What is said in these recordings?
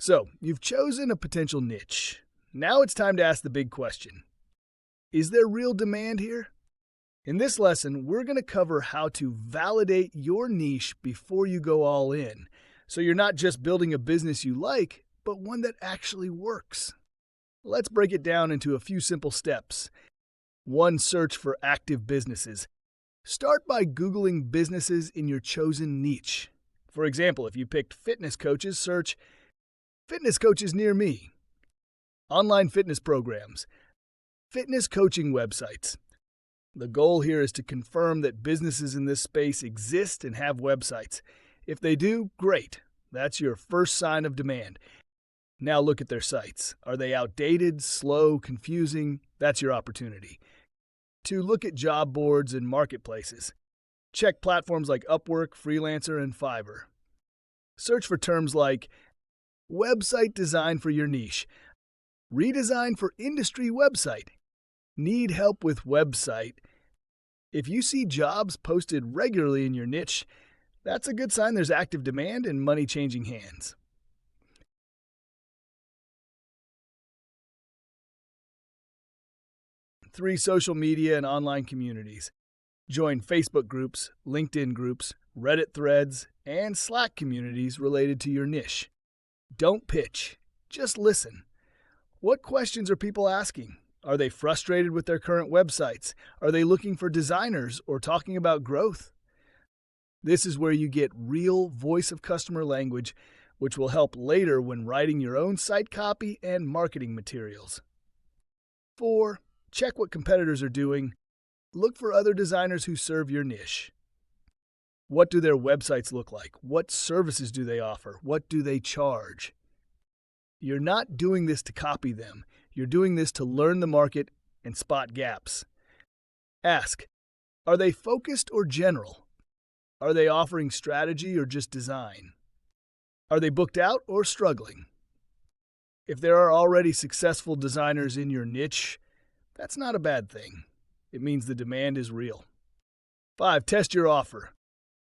So, you've chosen a potential niche. Now it's time to ask the big question. Is there real demand here? In this lesson, we're going to cover how to validate your niche before you go all in, so you're not just building a business you like, but one that actually works. Let's break it down into a few simple steps. 1. Search for active businesses. Start by Googling businesses in your chosen niche. For example, if you picked fitness coaches, search fitness coaches near me, online fitness programs, fitness coaching websites. The goal here is to confirm that businesses in this space exist and have websites. If they do, great. That's your first sign of demand. Now look at their sites. Are they outdated, slow, confusing? That's your opportunity. 2. Look at job boards and marketplaces. Check platforms like Upwork, Freelancer, and Fiverr. Search for terms like website design for your niche, redesign for industry website, need help with website. If you see jobs posted regularly in your niche, that's a good sign there's active demand and money changing hands. Three. Social media and online communities. Join Facebook groups, LinkedIn groups, Reddit threads, and Slack communities related to your niche. Don't pitch, just listen. What questions are people asking? Are they frustrated with their current websites? Are they looking for designers or talking about growth? This is where you get real voice of customer language, which will help later when writing your own site copy and marketing materials. 4. Check what competitors are doing. Look for other designers who serve your niche. What do their websites look like? What services do they offer? What do they charge? You're not doing this to copy them. You're doing this to learn the market and spot gaps. Ask, are they focused or general? Are they offering strategy or just design? Are they booked out or struggling? If there are already successful designers in your niche, that's not a bad thing. It means the demand is real. 5. Test your offer.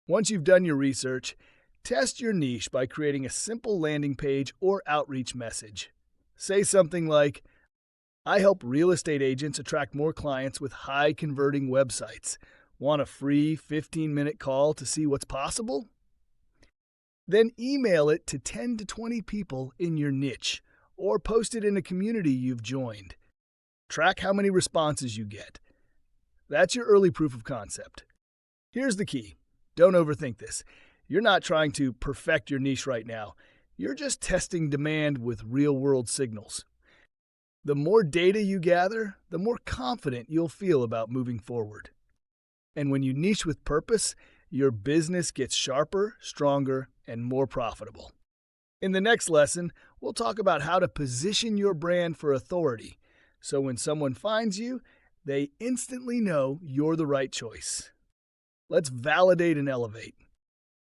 Once you've done your research, test your niche by creating a simple landing page or outreach message. Say something like, I help real estate agents attract more clients with high-converting websites. Want a free 15-minute call to see what's possible? Then email it to 10 to 20 people in your niche, or post it in a community you've joined. Track how many responses you get. That's your early proof of concept. Here's the key. Don't overthink this. You're not trying to perfect your niche right now. You're just testing demand with real-world signals. The more data you gather, the more confident you'll feel about moving forward. And when you niche with purpose, your business gets sharper, stronger, and more profitable. In the next lesson, we'll talk about how to position your brand for authority, so when someone finds you, they instantly know you're the right choice. Let's validate and elevate.